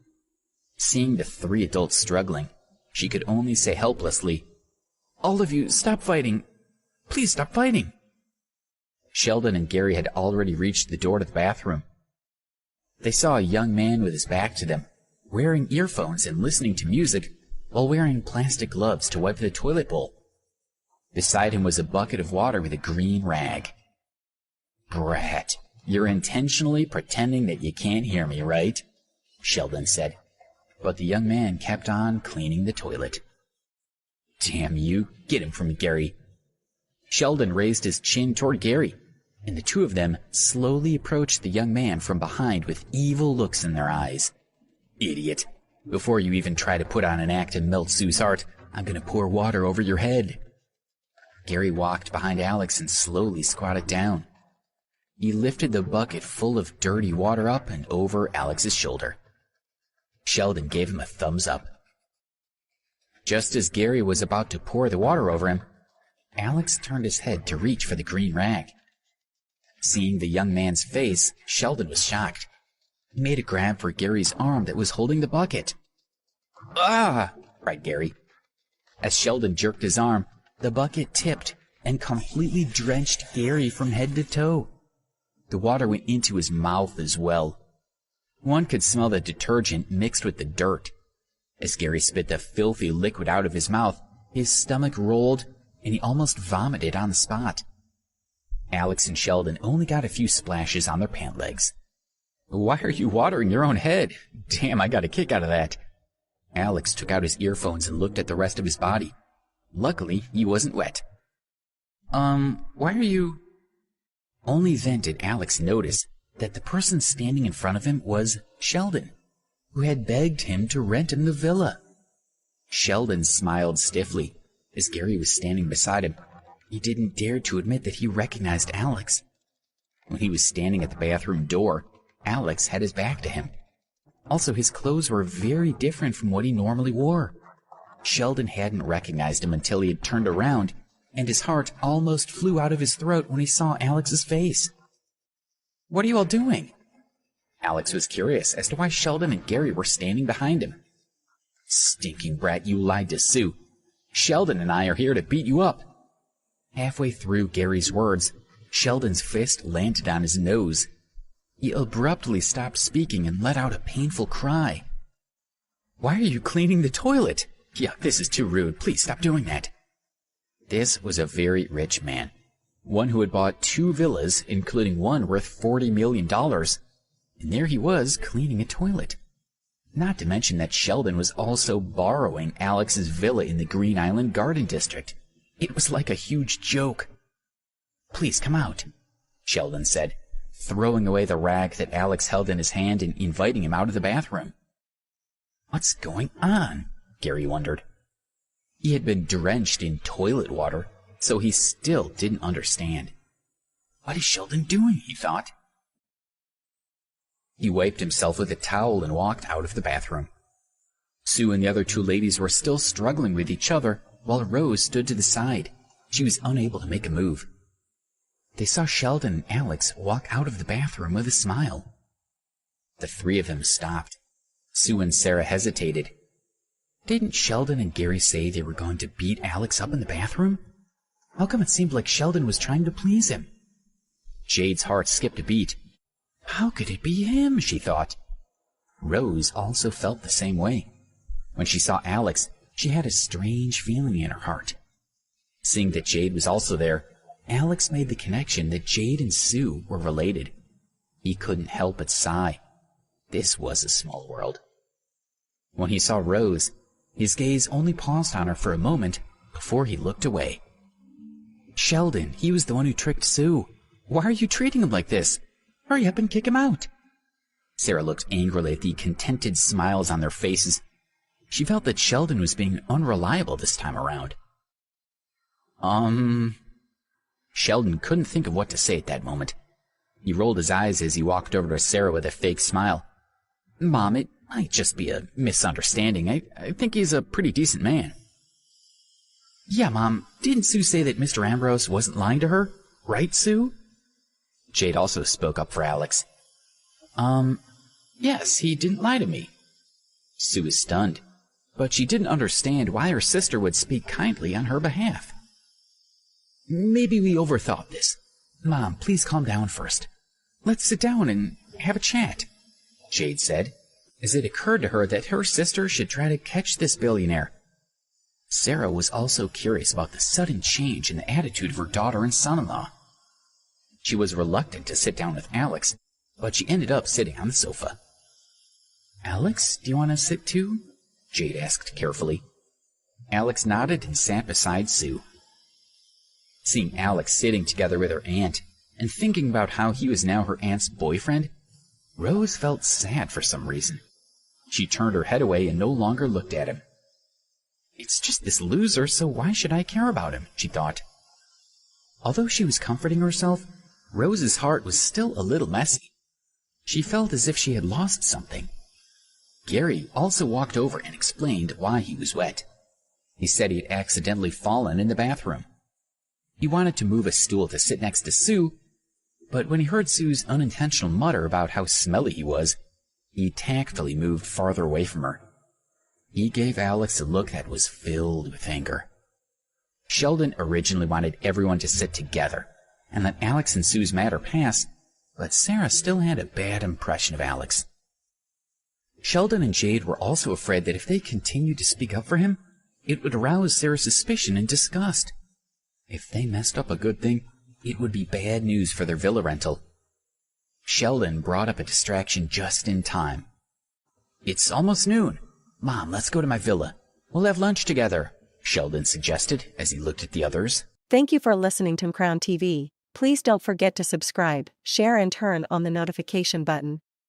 Seeing the three adults struggling, she could only say helplessly, "All of you, stop fighting. Please stop fighting." Sheldon and Gary had already reached the door to the bathroom. They saw a young man with his back to them, wearing earphones and listening to music while wearing plastic gloves to wipe the toilet bowl. Beside him was a bucket of water with a green rag. "Brat, you're intentionally pretending that you can't hear me, right?" Sheldon said. But the young man kept on cleaning the toilet. "Damn you, get him from me, Gary." Sheldon raised his chin toward Gary. and the two of them slowly approached the young man from behind with evil looks in their eyes. "Idiot. Before you even try to put on an act and melt Sue's heart, I'm going to pour water over your head." Gary walked behind Alex and slowly squatted down. He lifted the bucket full of dirty water up and over Alex's shoulder. Sheldon gave him a thumbs up. Just as Gary was about to pour the water over him, Alex turned his head to reach for the green rag. Seeing the young man's face, Sheldon was shocked. He made a grab for Gary's arm that was holding the bucket. "Ah!" cried Gary. As Sheldon jerked his arm, the bucket tipped and completely drenched Gary from head to toe. The water went into his mouth as well. One could smell the detergent mixed with the dirt. As Gary spit the filthy liquid out of his mouth, his stomach rolled and he almost vomited on the spot. Alex and Sheldon only got a few splashes on their pant legs. "Why are you watering your own head? Damn, I got a kick out of that." Alex took out his earphones and looked at the rest of his body. Luckily, he wasn't wet. Why are you—" Only then did Alex notice that the person standing in front of him was Sheldon, who had begged him to rent him the villa. Sheldon smiled stiffly as Gary was standing beside him. He didn't dare to admit that he recognized Alex. When he was standing at the bathroom door, Alex had his back to him. Also, his clothes were very different from what he normally wore. Sheldon hadn't recognized him until he had turned around, and his heart almost flew out of his throat when he saw Alex's face. "What are you all doing?" Alex was curious as to why Sheldon and Gary were standing behind him. "Stinking brat, you lied to Sue. Sheldon and I are here to beat you up." Halfway through Gary's words, Sheldon's fist landed on his nose. He abruptly stopped speaking and let out a painful cry. "Why are you cleaning the toilet? Yeah, this is too rude. Please stop doing that." This was a very rich man, one who had bought 2 villas, including one worth $40 million, and there he was cleaning a toilet. Not to mention that Sheldon was also borrowing Alex's villa in the Green Island Garden District. It was like a huge joke. "Please come out," Sheldon said, throwing away the rag that Alex held in his hand and inviting him out of the bathroom. What's going on? Gary wondered. He had been drenched in toilet water, so he still didn't understand. What is Sheldon doing, he thought. He wiped himself with a towel and walked out of the bathroom. Sue and the other 2 ladies were still struggling with each other, while Rose stood to the side. She was unable to make a move. They saw Sheldon and Alex walk out of the bathroom with a smile. The 3 of them stopped. Sue and Sarah hesitated. Didn't Sheldon and Gary say they were going to beat Alex up in the bathroom? How come it seemed like Sheldon was trying to please him? Jade's heart skipped a beat. How could it be him, she thought. Rose also felt the same way. When she saw Alex, she had a strange feeling in her heart. Seeing that Jade was also there, Alex made the connection that Jade and Sue were related. He couldn't help but sigh. This was a small world. When he saw Rose, his gaze only paused on her for a moment before he looked away. Sheldon, he was the one who tricked Sue. Why are you treating him like this? Hurry up and kick him out. Sarah looked angrily at the contented smiles on their faces. She felt that Sheldon was being unreliable this time around. Sheldon couldn't think of what to say at that moment. He rolled his eyes as he walked over to Sarah with a fake smile. Mom, it might just be a misunderstanding. I think he's a pretty decent man. Yeah, Mom, didn't Sue say that Mr. Ambrose wasn't lying to her? Right, Sue? Jade also spoke up for Alex. Yes, he didn't lie to me. Sue was stunned, but she didn't understand why her sister would speak kindly on her behalf. Maybe we overthought this. Mom, please calm down first. Let's sit down and have a chat, Jade said, as it occurred to her that her sister should try to catch this billionaire. Sarah was also curious about the sudden change in the attitude of her daughter and son-in-law. She was reluctant to sit down with Alex, but she ended up sitting on the sofa. Alex, do you want to sit too? Jade asked carefully. Alex nodded and sat beside Sue. Seeing Alex sitting together with her aunt, and thinking about how he was now her aunt's boyfriend, Rose felt sad for some reason. She turned her head away and no longer looked at him. It's just this loser, so why should I care about him, she thought. Although she was comforting herself, Rose's heart was still a little messy. She felt as if she had lost something. Gary also walked over and explained why he was wet. He said he had accidentally fallen in the bathroom. He wanted to move a stool to sit next to Sue, but when he heard Sue's unintentional mutter about how smelly he was, he tactfully moved farther away from her. He gave Alex a look that was filled with anger. Sheldon originally wanted everyone to sit together and let Alex and Sue's matter pass, but Sarah still had a bad impression of Alex. Sheldon and Jade were also afraid that if they continued to speak up for him, it would arouse Sarah's suspicion and disgust. If they messed up a good thing, it would be bad news for their villa rental. Sheldon brought up a distraction just in time. It's almost noon. Mom, let's go to my villa. We'll have lunch together, Sheldon suggested as he looked at the others. Thank you for listening to Crown TV. Please don't forget to subscribe, share and turn on the notification button.